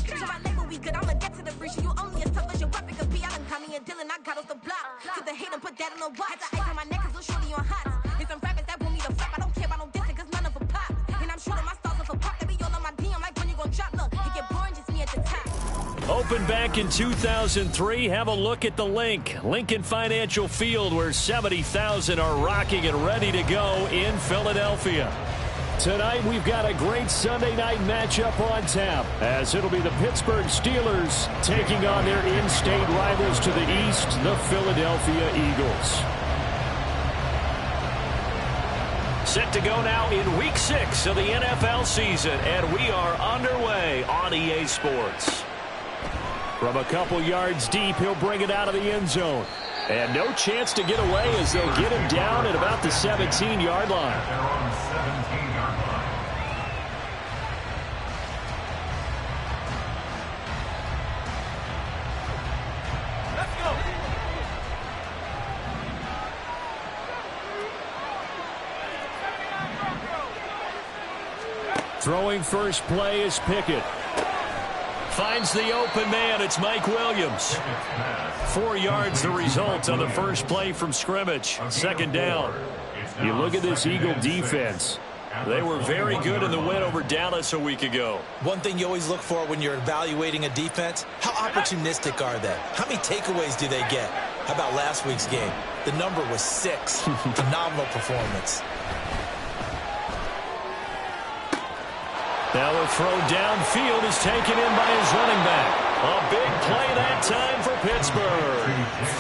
Picture my label, we good. I'ma get to the breach. You only as tough as your weapon could be. I done caught me and Dylan, I got off the block. Took the hate and put that on the watch. Had the ice on my neck, cause I'm shorty on hot. Here's some rappers that want me to flop. I don't care about no dissing, cause none of them pop. And I'm shooting my stars off a pop. They be all on my DM, like when you gon' drop. Look, it get boring, just me at the top. Opened back in 2003. Have a look at the link. Lincoln Financial Field, where 70,000 are rocking and ready to go in Philadelphia. Tonight, we've got a great Sunday night matchup on tap, as it'll be the Pittsburgh Steelers taking on their in-state rivals to the east, the Philadelphia Eagles. Set to go now in Week 6 of the NFL season, and we are underway on EA Sports. From a couple yards deep, he'll bring it out of the end zone. And no chance to get away as they'll get him down at about the 17-yard line. Throwing first play is Pickett. Finds the open man. It's Mike Williams. 4 yards the result on the first play from scrimmage. Second down. You look at this Eagle defense. They were very good in the win over Dallas a week ago. One thing you always look for when you're evaluating a defense, how opportunistic are they? How many takeaways do they get? How about last week's game? The number was 6. Phenomenal performance. Now the throw downfield is taken in by his running back. A big play that time for Pittsburgh.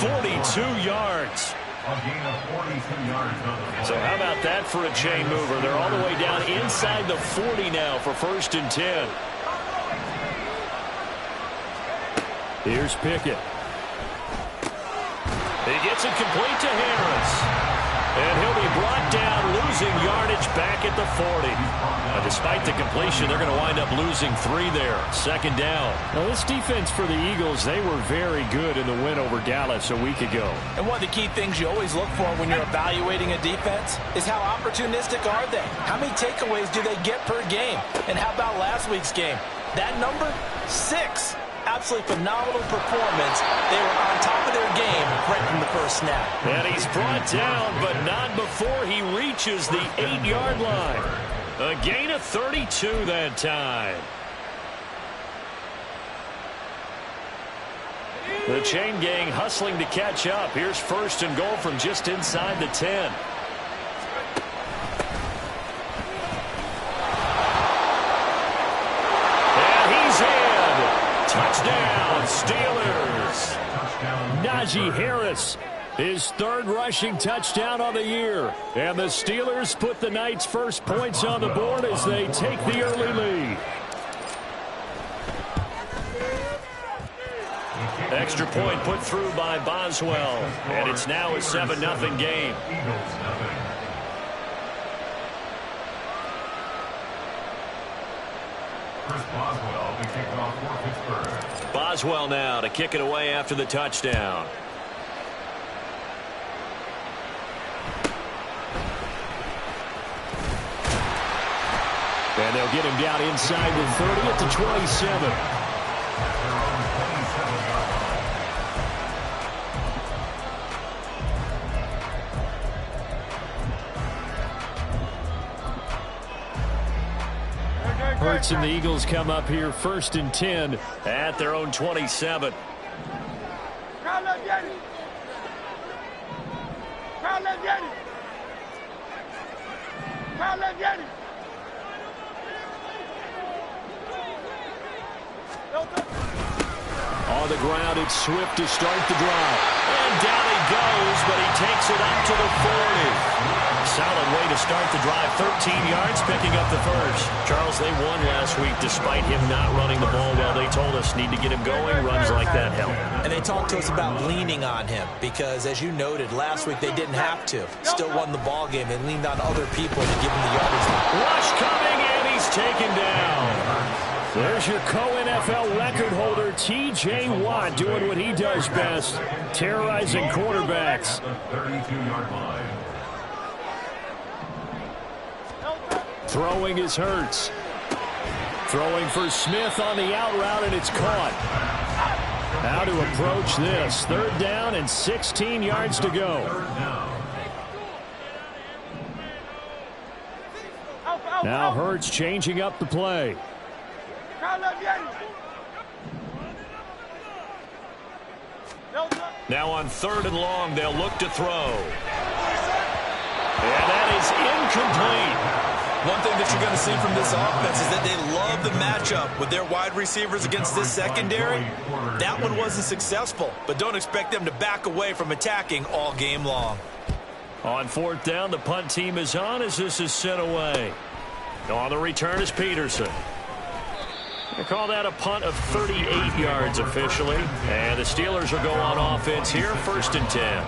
42 yards. A gain of 42 yards. So how about that for a chain mover? They're all the way down inside the 40 now for 1st and 10. Here's Pickett. He gets it complete to Harris. And he'll be brought down, losing yardage back at the 40. Despite the completion, they're going to wind up losing 3 there. Second down. Now, this defense for the Eagles, they were very good in the win over Dallas a week ago. And one of the key things you always look for when you're evaluating a defense is how opportunistic are they? How many takeaways do they get per game? And how about last week's game? That number, 6. Absolutely phenomenal performance. They were on top of their game right from the first snap. And he's brought down, but not before he reaches the 8-yard line. A gain of 32 that time. The chain gang hustling to catch up. Here's 1st and goal from just inside the 10. Touchdown, Steelers. Najee Harris, his 3rd rushing touchdown on the year. And the Steelers put the night's first points on the board as they take the early lead. Extra point put through by Boswell. And it's now a 7-0 game. Boswell to kick it off for Pittsburgh. Boswell now to kick it away after the touchdown. And they'll get him down inside the 30 at the 27. Hurts and the Eagles come up here 1st and 10 at their own 27. Crowd, let's get it. Crowd, let's get it. Crowd, let's get it. On the ground, it's Swift to start the drive. And down he goes, but he takes it up to the 40. Solid way to start the drive. 13 yards, picking up the first. Charles, they won last week despite him not running the ball well. They told us need to get him going. Runs like that help. And they talked to us about leaning on him because, as you noted, last week they didn't have to. Still won the ball game. They leaned on other people to give him the yardage. Rush coming, and he's taken down. There's your co-NFL record holder, T.J. Watt, doing what he does best, terrorizing quarterbacks. Throwing is Hurts. Throwing for Smith on the out route, and it's caught. How to approach this. 3rd down and 16 yards to go. Now Hurts changing up the play. Now on 3rd and long, they'll look to throw. And that is incomplete. One thing that you're going to see from this offense is that they love the matchup with their wide receivers against this secondary. That one wasn't successful, but don't expect them to back away from attacking all game long. On 4th down, the punt team is on as this is sent away. On the return is Peterson. They call that a punt of 38 yards officially. And the Steelers will go on offense here, 1st and 10.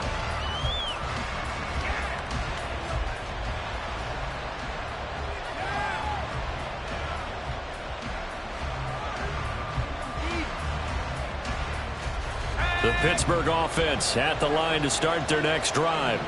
The Pittsburgh offense at the line to start their next drive.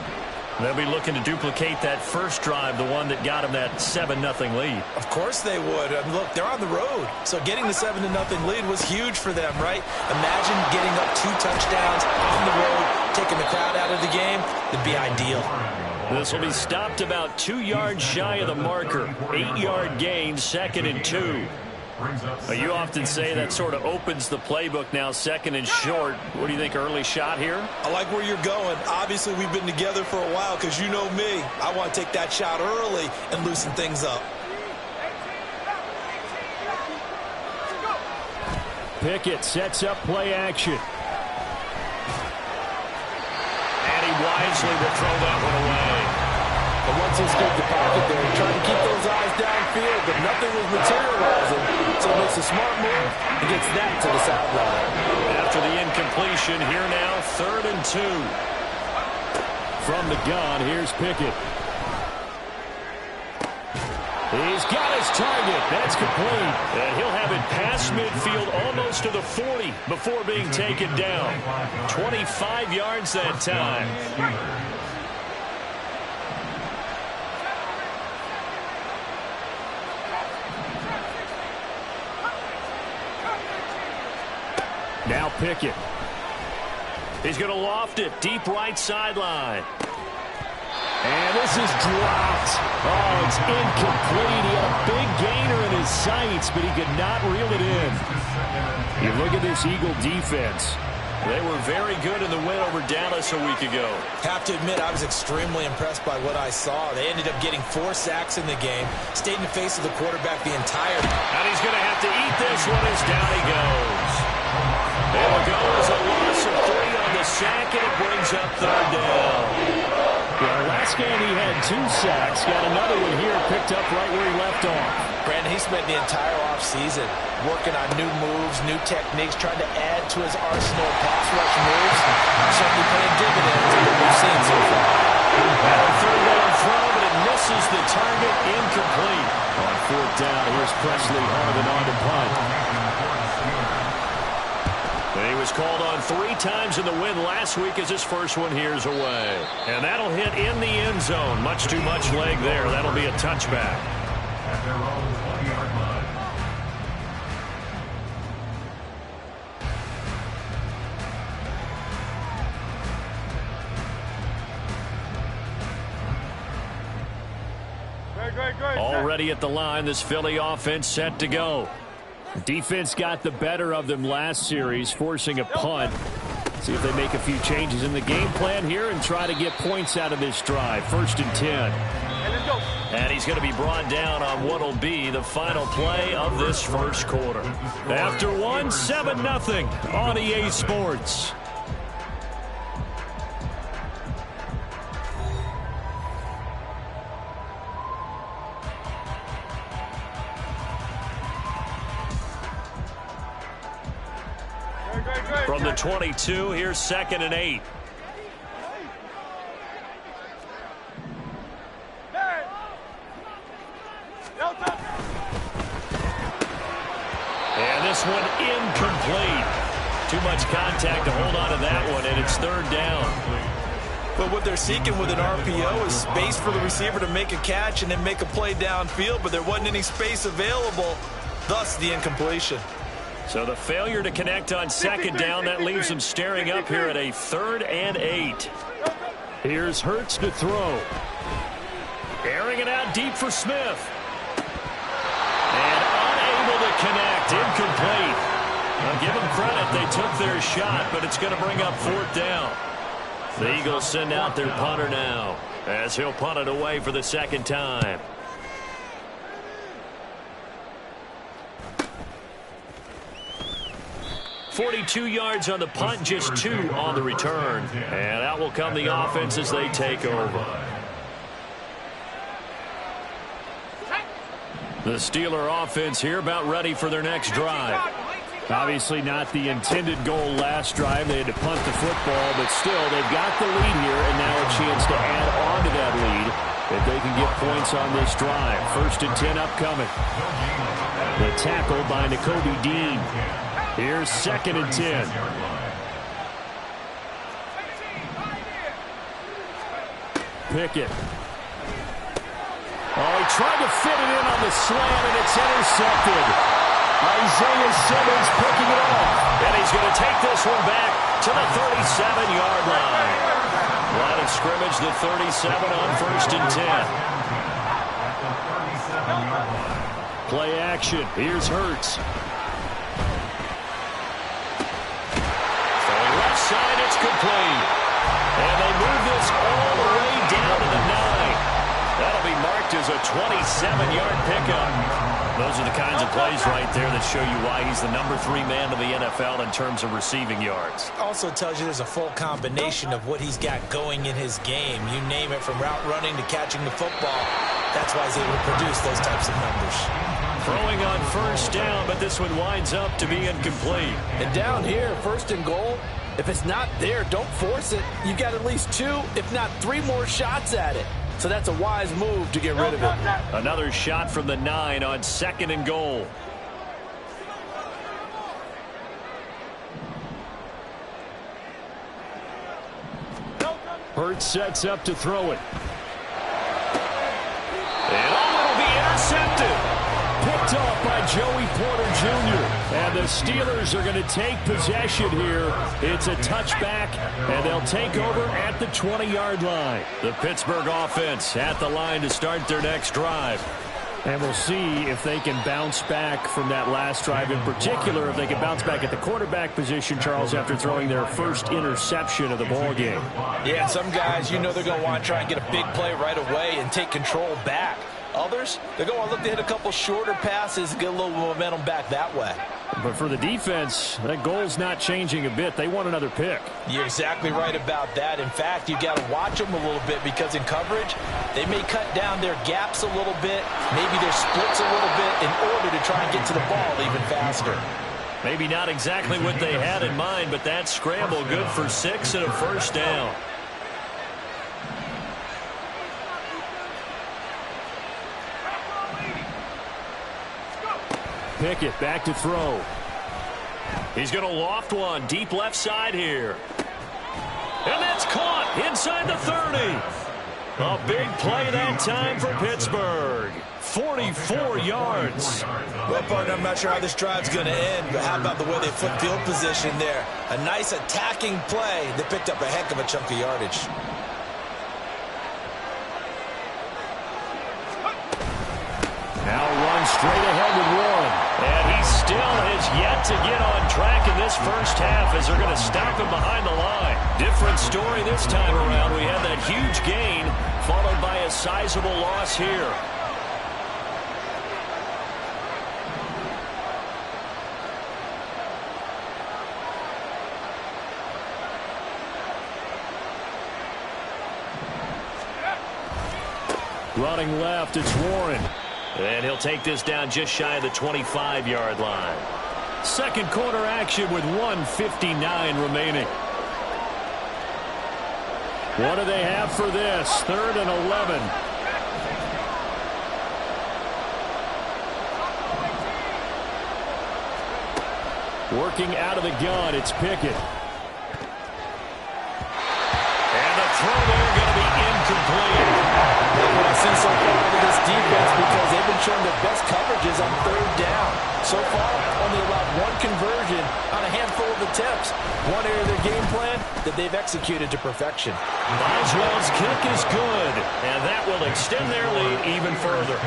They'll be looking to duplicate that first drive, the one that got them that 7-0 lead. Of course they would. Look, they're on the road. So getting the 7-0 lead was huge for them, right? Imagine getting up 2 touchdowns on the road, taking the crowd out of the game. It'd be ideal. This will be stopped about 2 yards shy of the marker. 8-yard gain, 2nd and 2. You often say that sort of opens the playbook now, 2nd and short. What do you think, early shot here? I like where you're going. Obviously, we've been together for a while because you know me. I want to take that shot early and loosen things up. Pickett sets up play action. And he wisely will throw that one away. But once he scooped the pocket there, he tried to keep those eyes downfield, but nothing was materializing. So he makes a smart move and gets that to the sideline. After the incompletion, here now, 3rd and 2. From the gun, here's Pickett. He's got his target. That's complete. And he'll have it past midfield almost to the 40 before being taken down. 25 yards that time. Now Pickett. He's going to loft it deep right sideline. And this is dropped. Oh, it's incomplete. He had a big gainer in his sights, but he could not reel it in. You look at this Eagle defense. They were very good in the win over Dallas a week ago. Have to admit, I was extremely impressed by what I saw. They ended up getting 4 sacks in the game, stayed in the face of the quarterback the entire time. And he's going to have to eat this one as down he goes. It'll go as a loss of 3 on the sack, and it brings up 3rd down. Well, last game he had 2 sacks. Got another one here, picked up right where he left off. Brandon, he spent the entire offseason working on new moves, new techniques, trying to add to his arsenal of pass rush moves. Certainly paying dividends in what we've seen so far. And a 3rd down throw, but it misses the target, incomplete. On 4th down, here's Presley Harvin on the punt. And he was called on 3 times in the win last week as his first one here's away. And that'll hit in the end zone. Much too much leg there. That'll be a touchback. At their own 20-yard line. Already at the line, this Philly offense set to go. Defense got the better of them last series, forcing a punt. See if they make a few changes in the game plan here and try to get points out of this drive. 1st and 10. And he's going to be brought down on what will be the final play of this first quarter. After one, 7-0 on EA Sports. From the 22, here's 2nd and 8. And this one incomplete. Too much contact to hold on to that one, and it's 3rd down. But what they're seeking with an RPO is space for the receiver to make a catch and then make a play downfield, but there wasn't any space available. thus the incompletion. So the failure to connect on second down, that leaves them staring up here at a 3rd and 8. Here's Hurts to throw. Airing it out deep for Smith. And unable to connect, incomplete. Now give them credit, they took their shot, but it's going to bring up 4th down. The Eagles send out their punter now, as he'll punt it away for the 2nd time. .42 yards on the punt, just 2 on the return. And out will come the offense as they take over. The Steeler offense here about ready for their next drive. Obviously not the intended goal last drive. They had to punt the football, but still they've got the lead here and now a chance to add on to that lead if they can get points on this drive. 1st and 10 upcoming. The tackle by Nakobe Dean. Here's 2nd and 10. Pickett. Oh, he tried to fit it in on the slant, and it's intercepted. Isaiah Simmons picking it off. And he's going to take this one back to the 37-yard line. Line of scrimmage, the 37 on 1st and 10. Play action. Here's Hurts. Side, it's complete. And they move this all the way down to the 9. That'll be marked as a 27-yard pickup. Those are the kinds of plays right there that show you why he's the number 3 man to the NFL in terms of receiving yards. Also tells you there's a full combination of what he's got going in his game. You name it, from route running to catching the football. That's why he's able to produce those types of numbers. Throwing on 1st down, but this one winds up to be incomplete. And down here, 1st and goal, if it's not there, don't force it. You've got at least 2, if not 3 more shots at it. So that's a wise move to get rid of it. Another shot from the 9 on 2nd and goal. Hurts sets up to throw it. And it'll be intercepted. Picked off by Joey Porter Jr. And the Steelers are going to take possession here. It's a touchback, and they'll take over at the 20-yard line. The Pittsburgh offense at the line to start their next drive. And we'll see if they can bounce back from that last drive. In particular, if they can bounce back at the quarterback position, Charles, after throwing their first interception of the ballgame. Yeah, some guys, you know they're going to want to try and get a big play right away and take control back. Others, they're going to look to hit a couple shorter passes and get a little momentum back that way. But for the defense, that goal's not changing a bit. They want another pick. You're exactly right about that. In fact, you got to watch them a little bit, because in coverage, they may cut down their gaps a little bit, maybe their splits a little bit, in order to try and get to the ball even faster. Maybe not exactly what they had in mind, but that scramble good for 6 and a 1st down. Pickett back to throw. He's going to loft one deep left side here. And that's caught inside the 30. A big play that time for Pittsburgh. 44 yards. Well, partner, I'm not sure how this drive's going to end, but how about the way they flip field position there? A nice attacking play that picked up a heck of a chunk of yardage. Now runs straight ahead with Warren. And he still has yet to get on track in this first half, as they're going to stop him behind the line. Different story this time around. We had that huge gain followed by a sizable loss here. Running left, it's Warren. And he'll take this down just shy of the 25-yard line. Second quarter action with 1:59 remaining. What do they have for this? 3rd and 11. Working out of the gun, it's Pickett. And the throw there going to be incomplete. Like what I've seen so far with this defense, because they've been showing their best coverages on third down. So far, only allowed one conversion on a handful of attempts. One area of their game plan that they've executed to perfection. Boswell's kick is good, and that will extend their lead even further.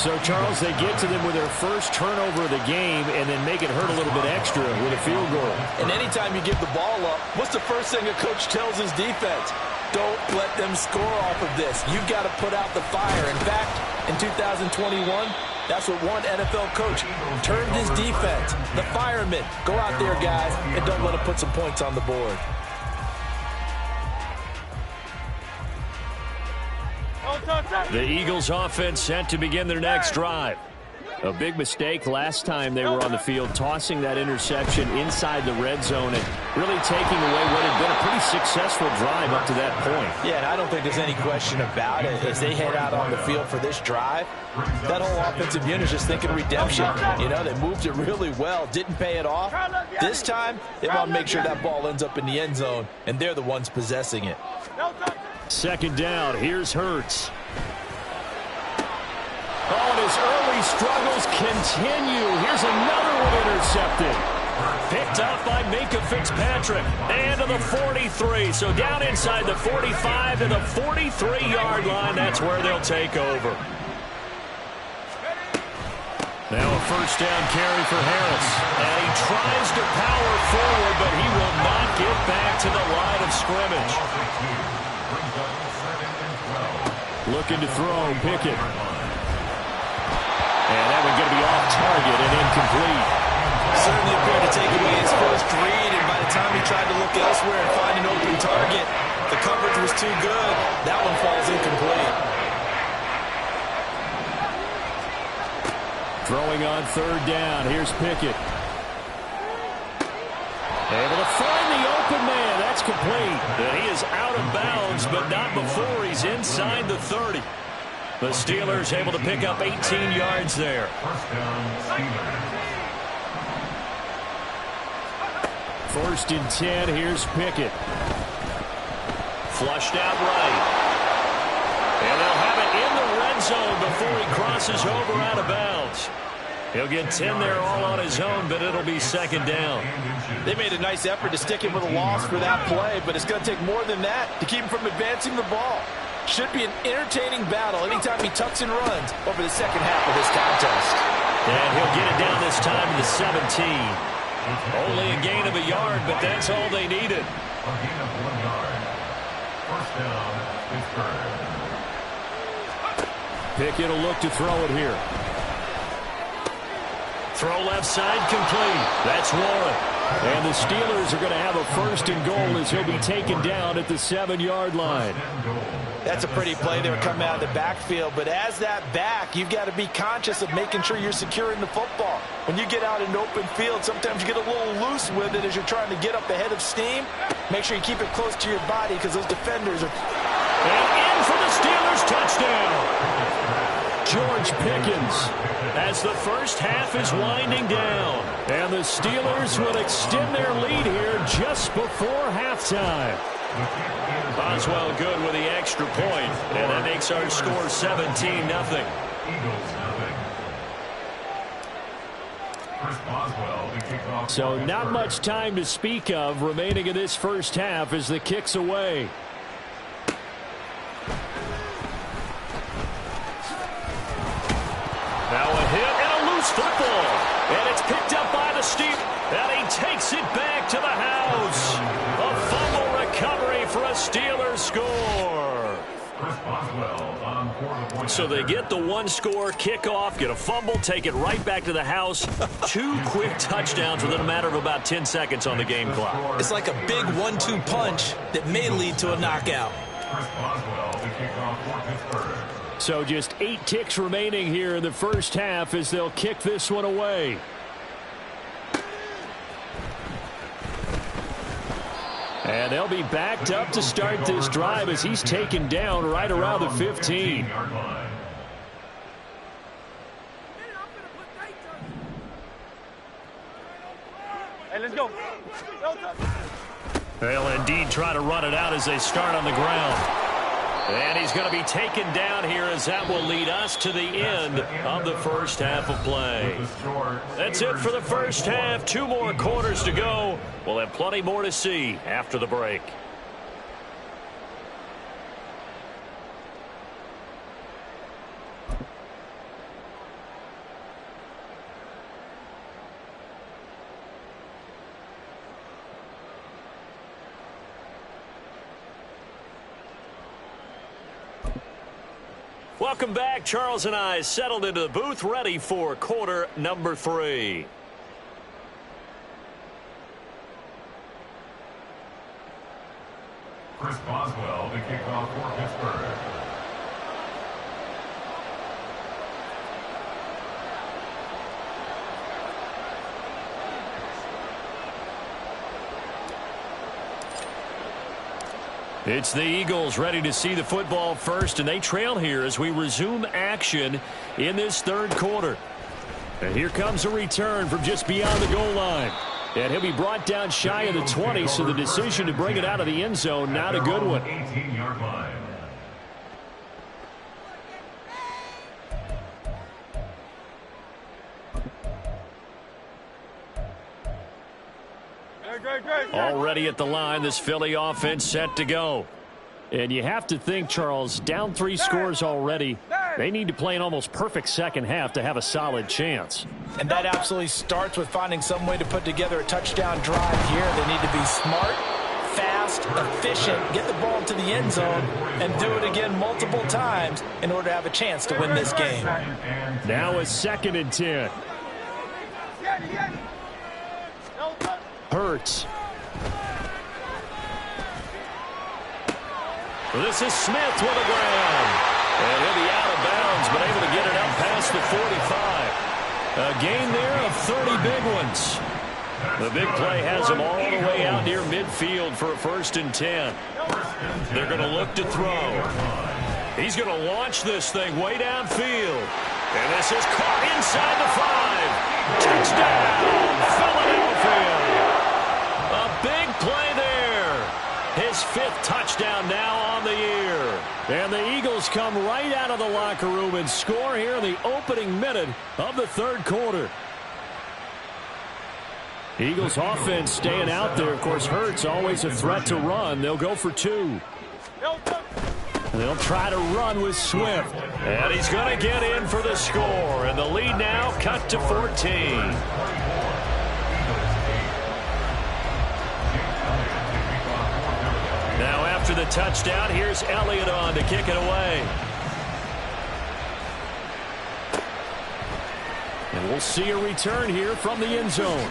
So, Charles, they get to them with their first turnover of the game and then make it hurt a little bit extra with a field goal. And anytime you give the ball up, what's the first thing a coach tells his defense? Don't let them score off of this. You've got to put out the fire. In fact, in 2021, that's what one NFL coach termed his defense. The firemen. Go out there, guys, and don't let them put some points on the board. The Eagles offense set to begin their next drive. A big mistake last time they were on the field, tossing that interception inside the red zone and really taking away what had been a pretty successful drive up to that point. Yeah, and I don't think there's any question about it. As they head out on the field for this drive, that whole offensive unit is just thinking redemption. You know, they moved it really well, didn't pay it off. This time, they want to make sure that ball ends up in the end zone, and they're the ones possessing it. Second down, here's Hurts. Oh, and his early struggles continue. Here's another one intercepted. Picked up by Minka Fitzpatrick. And to the 43. So down inside the 45 to the 43-yard line. That's where they'll take over. Now a first down carry for Harris. And he tries to power forward, but he will not get back to the line of scrimmage. Looking to throw, Pickett. And that one going to be off target and incomplete. Certainly appeared to take away his first read, and by the time he tried to look elsewhere and find an open target, the coverage was too good. That one falls incomplete. Throwing on third down. Here's Pickett. Able to find the open man. That's complete. And he is out of bounds, but not before he's inside the 30. The Steelers able to pick up 18 yards there. First and 10. Here's Pickett. Flushed out right. And they'll have it in the red zone before he crosses over out of bounds. He'll get 10 there all on his own, but it'll be second down. They made a nice effort to stick him with a loss for that play, but it's going to take more than that to keep him from advancing the ball. Should be an entertaining battle anytime he tucks and runs over the second half of this contest. And he'll get it down this time to the 17. Only a gain of a yard, but that's all they needed. A gain of 1 yard. First down, Pittsburgh. Pickett will look to throw it here. Throw left side complete. That's Warren. And the Steelers are going to have a first and goal as he'll be taken down at the 7-yard line. That's a pretty play there coming out of the backfield, but as that back, you've got to be conscious of making sure you're securing the football. When you get out in open field, sometimes you get a little loose with it as you're trying to get up ahead of steam. Make sure you keep it close to your body because those defenders are... And in for the Steelers touchdown. George Pickens as the first half is winding down. And the Steelers will extend their lead here just before halftime. Boswell good with the extra point, and that makes our score 17-0. So not much time to speak of remaining in this first half as the kick's away. Now a hit and a loose football. And it's picked up by the Steelers. And he takes it back to the house. A fumble recovery for a Steelers score. So they get the one-score kickoff, get a fumble, take it right back to the house. 2 quick touchdowns within a matter of about 10 seconds on the game clock. It's like a big 1-2 punch that may lead to a knockout. So just 8 ticks remaining here in the first half as they'll kick this one away. And they'll be backed up to start this drive as he's taken down right around the 15. Hey, let's go. They'll indeed try to run it out as they start on the ground. And he's going to be taken down here as that will lead us to the end of the first half of play. That's it for the first half. 2 more quarters to go. We'll have plenty more to see after the break. Welcome back. Charles and I settled into the booth, ready for quarter number 3. Chris Boswell to kick off for Pittsburgh. It's the Eagles ready to see the football first, and they trail here as we resume action in this third quarter. And here comes a return from just beyond the goal line. And he'll be brought down shy of the 20, so the decision to bring it out of the end zone, not a good one. 18-yard line. Already at the line, this Philly offense set to go. And you have to think, Charles, down 3 scores already. They need to play an almost perfect second half to have a solid chance. And that absolutely starts with finding some way to put together a touchdown drive here. They need to be smart, fast, efficient, get the ball to the end zone, and do it again multiple times in order to have a chance to win this game. Now a 2nd and 10. Hurts. This is Smith with a ground. And he'll be out of bounds, but able to get it up past the 45. A gain there of 30 big ones. The big play has him all the way out near midfield for a 1st and 10. They're going to look to throw. He's going to launch this thing way downfield. And this is caught inside the 5. Touchdown, Philadelphia. A big play there. His 5th touchdown now on the year. And the Eagles come right out of the locker room and score here in the opening minute of the third quarter. Eagles offense staying out there. Of course, Hurts always a threat to run. They'll go for 2. They'll try to run with Swift. And he's going to get in for the score. And the lead now cut to 14. Now after the touchdown, here's Elliott on to kick it away. And we'll see a return here from the end zone.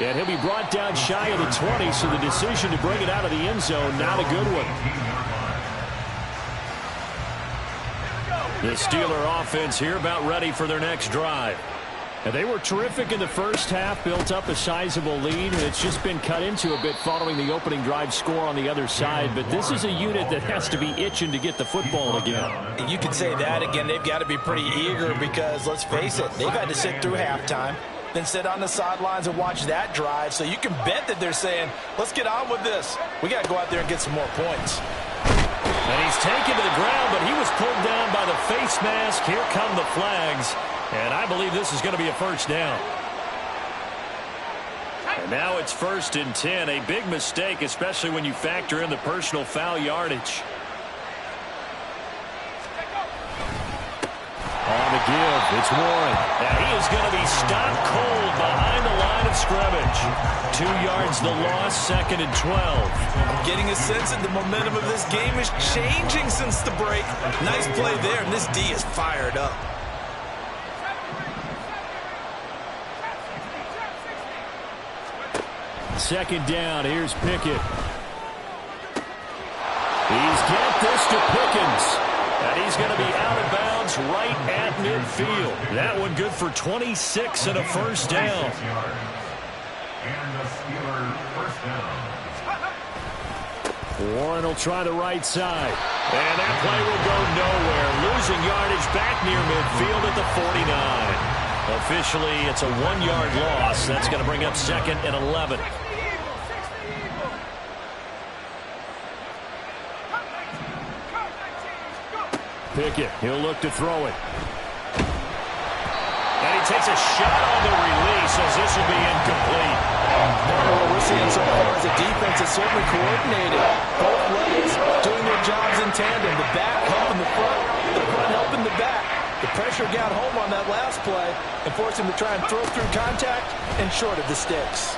And he'll be brought down shy of the 20, so the decision to bring it out of the end zone, not a good one. The Steeler offense here about ready for their next drive. And they were terrific in the first half, built up a sizable lead, and it's just been cut into a bit following the opening drive score on the other side. But this is a unit that has to be itching to get the football again. You can say that again. They've got to be pretty eager because, let's face it, they've had to sit through halftime, then sit on the sidelines and watch that drive. So you can bet that they're saying, let's get on with this. We got to go out there and get some more points. And he's taken to the ground, but he was pulled down by the face mask. Here come the flags. And I believe this is going to be a first down. And now it's 1st and 10. A big mistake, especially when you factor in the personal foul yardage. On the give, it's Warren. Now he is going to be stopped cold behind the line of scrimmage. 2 yards the loss, 2nd and 12. I'm getting a sense that the momentum of this game is changing since the break. Nice play there, and this D is fired up. Second down, here's Pickett. He's got this to Pickens. And he's going to be out of bounds right at midfield. That one good for 26 and a first down. And the Steeler first down. Warren will try the right side. And that play will go nowhere. Losing yardage back near midfield at the 49. Officially, it's a 1-yard loss. That's going to bring up 2nd and 11. Pickett, he'll look to throw it. And he takes a shot on the release as this will be incomplete. What we're seeing so far is the defense is certainly coordinated. Both levels doing their jobs in tandem. The back helping the front helping the back. The pressure got home on that last play and forced him to try and throw through contact and short of the sticks.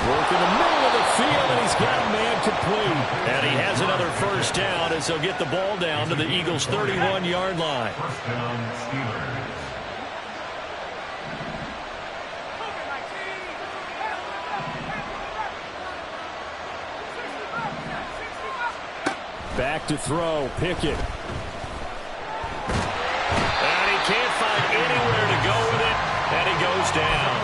Work in the middle of the field, and he's got a man complete. And he has another first down as they'll get the ball down to the Eagles' 31-yard line. First down, Steelers. Back to throw, Pickett. And he can't find anywhere to go with it, and he goes down.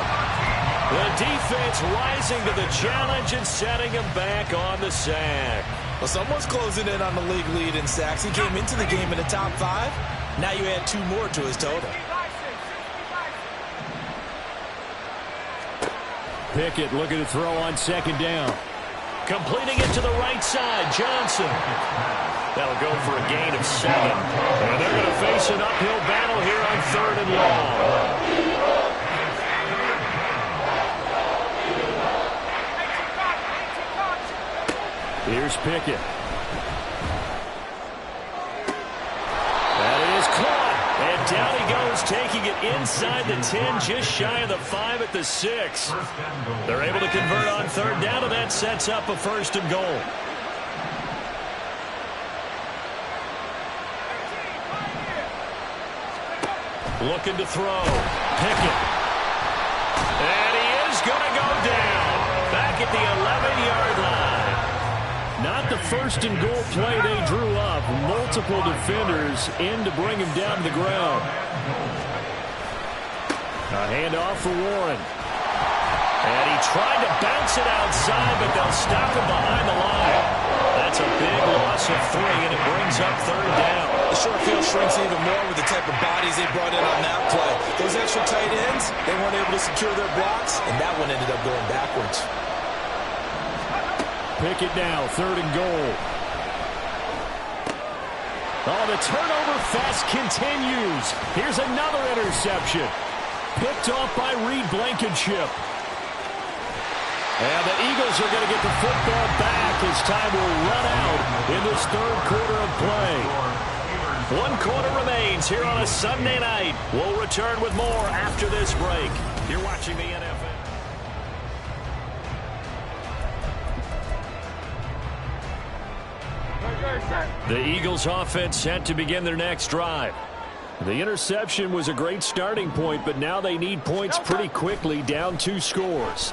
The defense rising to the challenge and setting him back on the sack. Well, someone's closing in on the league lead in sacks. He came into the game in the top 5. Now you add 2 more to his total. Pickett looking to throw on second down. Completing it to the right side, Johnson. That'll go for a gain of 7. And they're going to face an uphill battle here on 3rd and long. Here's Pickett. That is caught. And down he goes, taking it inside the 10, just shy of the 5 at the 6. They're able to convert on 3rd down, and that sets up a 1st and goal. Looking to throw. Pickett. And he is going to go down. Back at the 11-yard line. Not the 1st and goal play they drew up. Multiple defenders in to bring him down to the ground. A handoff for Warren. And he tried to bounce it outside, but they'll stop him behind the line. That's a big loss of 3, and it brings up 3rd down. The short field shrinks even more with the type of bodies they brought in on that play. Those extra tight ends, they weren't able to secure their blocks, and that one ended up going backwards. Pickett now, 3rd and goal. Oh, the turnover fest continues. Here's another interception. Picked off by Reed Blankenship. And the Eagles are going to get the football back as time will run out in this 3rd quarter of play. 1 quarter remains here on a Sunday night. We'll return with more after this break. You're watching the NFL. The Eagles offense set to begin their next drive. The interception was a great starting point, but now they need points pretty quickly, down 2 scores.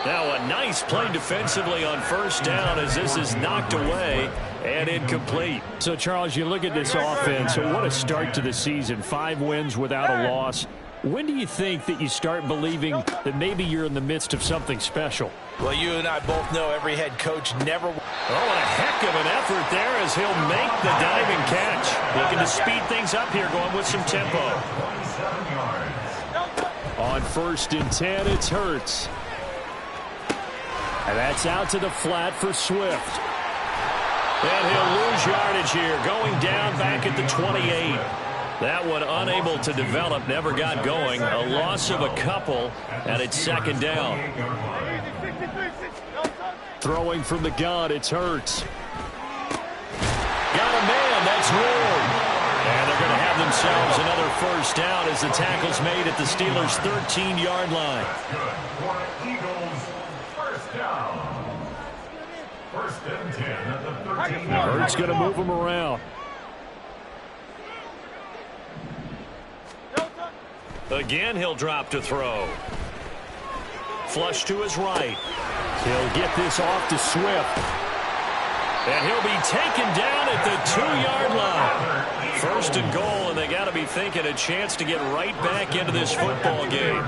Now a nice play defensively on 1st down as this is knocked away and incomplete. So, Charles, you look at this offense, so what a start to the season. 5 wins without a loss. When do you think that you start believing that maybe you're in the midst of something special? Well, you and I both know every head coach never... Oh, and a heck of an effort there as he'll make the diving catch. Looking to speed things up here, going with some tempo. On 1st and 10, it's Hurts. And that's out to the flat for Swift. And he'll lose yardage here, going down back at the 28. That one unable to develop, never got going. A loss of a couple, and it's 2nd down. Throwing from the gun, it's Hurts. Got a man, that's Ward. And they're going to have themselves another 1st down as the tackle's made at the Steelers' 13-yard line. First and 10 at the 13-yard line. Hurts going to move him around. Again, he'll drop to throw. Flush to his right. He'll get this off to Swift. And he'll be taken down at the 2-yard line. 1st and goal, and they got to be thinking a chance to get right back into this football game.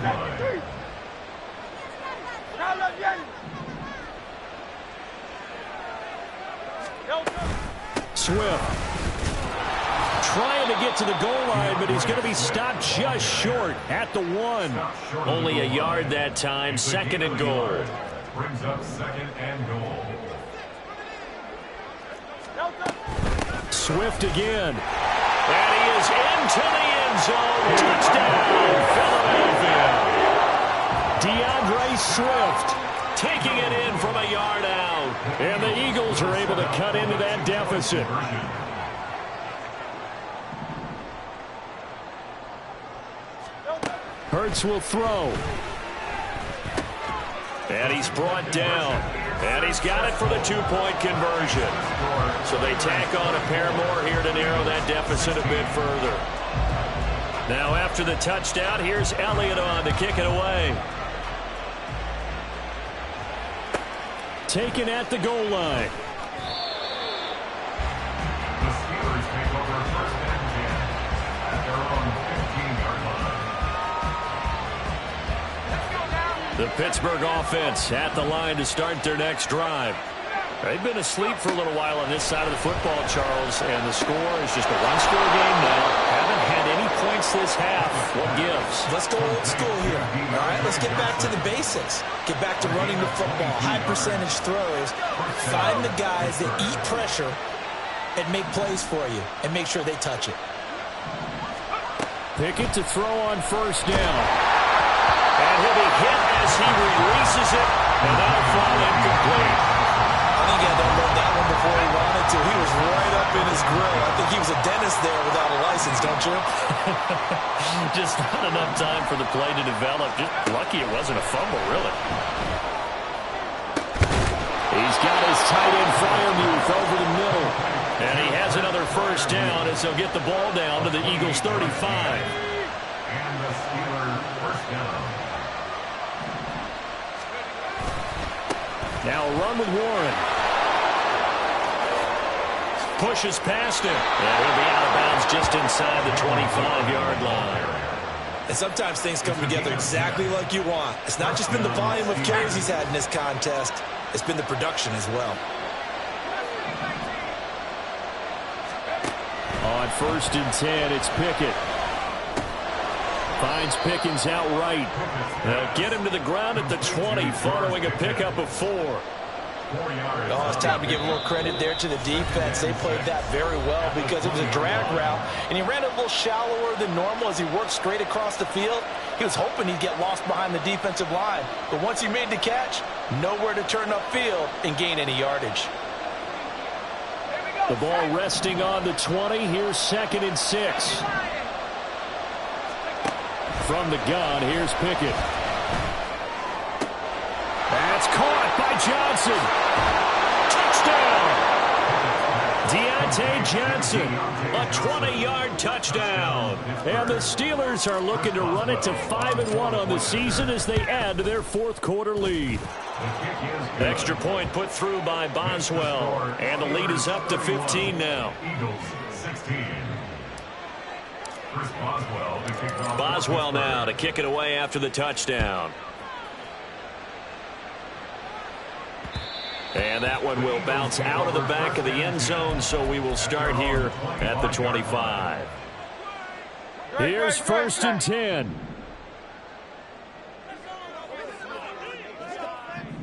Swift trying to get to the goal line, but he's going to be stopped just short at the 1. Only a yard that time. 2nd and goal. Brings up 2nd and goal. Swift again. And he is into the end zone. Touchdown, Philadelphia. DeAndre Swift taking it in from a yard out. And the Eagles are able to cut into that deficit. Hurts will throw. And he's brought down. And he's got it for the two-point conversion. So they tack on a pair more here to narrow that deficit a bit further. Now after the touchdown, here's Elliott on to kick it away. Taken at the goal line. The Steelers take over first and 10 at their own 15-yard line. The Pittsburgh offense at the line to start their next drive. They've been asleep for a little while on this side of the football, Charles, and the score is just a one-score game now. Haven't had any points this half. What gives? Let's go old school here. All right, let's get back to the basics. Get back to running the football, high percentage throws. Find the guys that eat pressure and make plays for you and make sure they touch it. Pickett to throw on first down. And he'll be hit as he releases it, and that'll fall incomplete. I think he had to unload that one before he wanted to. He was right up in his grill. I think he was a dentist there without a license, don't you? Just not enough time for the play to develop. Just lucky it wasn't a fumble, really. He's got his tight end Freiermuth over the middle. And he has another first down as they'll get the ball down to the Eagles' 35. And the Steelers first down. Now a run with Warren. Pushes past him. And he'll be out of bounds just inside the 25-yard line. And sometimes things come together exactly like you want. It's not just been the volume of carries he's had in this contest. It's been the production as well. On first and 10, it's Pickett. Finds Pickens outright. They'll get him to the ground at the 20 following a pickup of 4. Oh, it's time to give a little credit there to the defense. They played that very well because it was a drag route, and he ran it a little shallower than normal as he worked straight across the field. He was hoping he'd get lost behind the defensive line, but once he made the catch, nowhere to turn upfield and gain any yardage. The ball resting on the 20. Here's 2nd and 6. From the gun, here's Pickett. That's caught by Johnson. Touchdown! Deontay Johnson, a 20-yard touchdown. And the Steelers are looking to run it to 5-1 on the season as they add to their fourth-quarter lead. Extra point put through by Boswell, and the lead is up to 15 now. Eagles 16. Boswell now to kick it away after the touchdown. And that one will bounce out of the back of the end zone, so we will start here at the 25. Here's 1st and 10.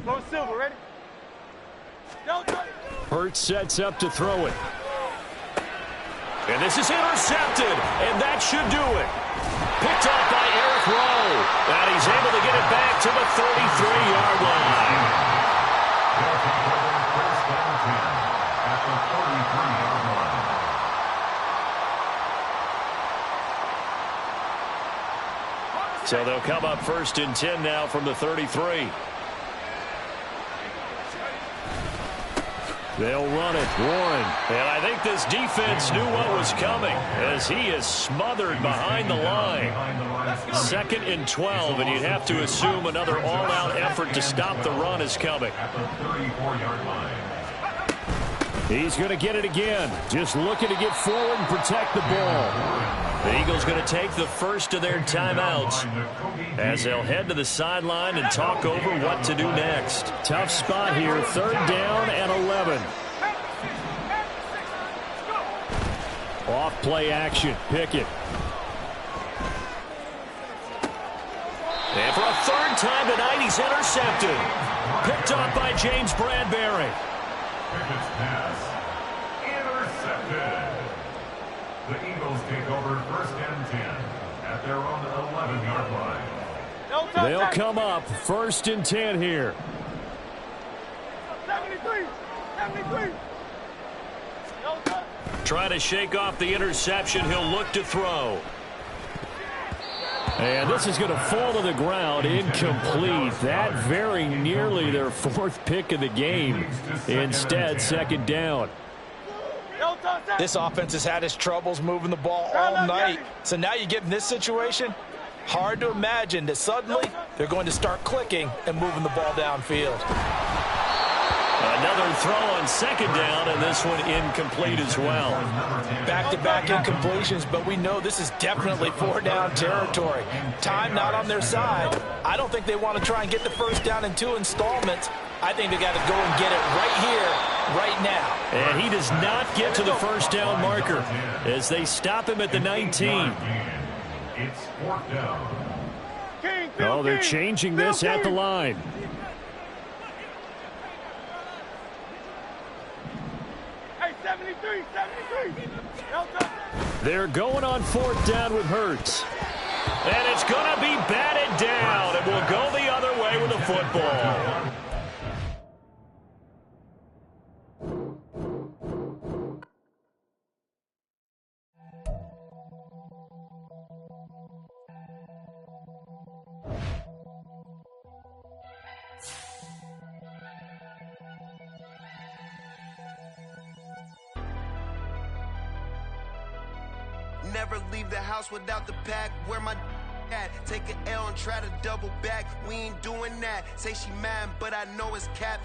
Go Silver, ready? Hurts sets up to throw it. And this is intercepted, and that should do it. Picked off by Eric Rowe, and he's able to get it back to the 33-yard line. First down 10 at the 33-yard line. So they'll come up 1st and 10 now from the 33. They'll run it, Warren. And I think this defense knew what was coming as he is smothered behind the line. 2nd and 12, and you'd have to assume another all-out effort to stop the run is coming. At the 34-yard line. He's going to get it again. Just looking to get forward and protect the ball. The Eagles going to take the first of their timeouts as they'll head to the sideline and talk over what to do next. Tough spot here, 3rd down and 11. Off play action, Pickett. And for a 3rd time tonight, he's intercepted. Picked off by James Bradbury. Pickett's pass intercepted. intercepted. The Eagles take over first and 10 at their own 11-yard line. They'll come up first and 10 here. 73. Trying to shake off the interception. He'll look to throw. And this is going to fall to the ground, incomplete. That very nearly their fourth pick of the game. Instead, second down. This offense has had its troubles moving the ball all night. So now you get in this situation, hard to imagine that suddenly they're going to start clicking and moving the ball downfield. Another throw on second down, and this one incomplete as well. Back-to-back incompletions, but we know this is definitely four-down territory. Time not on their side. I don't think they want to try and get the first down in 2 installments. I think they got to go and get it right here, right now. And he does not get to the first down marker as they stop him at the 19. It's fourth down. Oh, they're changing this at the line. Hey, 73. They're going on fourth down with Hurts. And it's going to be batted down, and we'll go the other way with the football. Never leave the house without the pack. Where my at? Take an L and try to double back. We ain't doing that. Say she mad, but I know it's cap.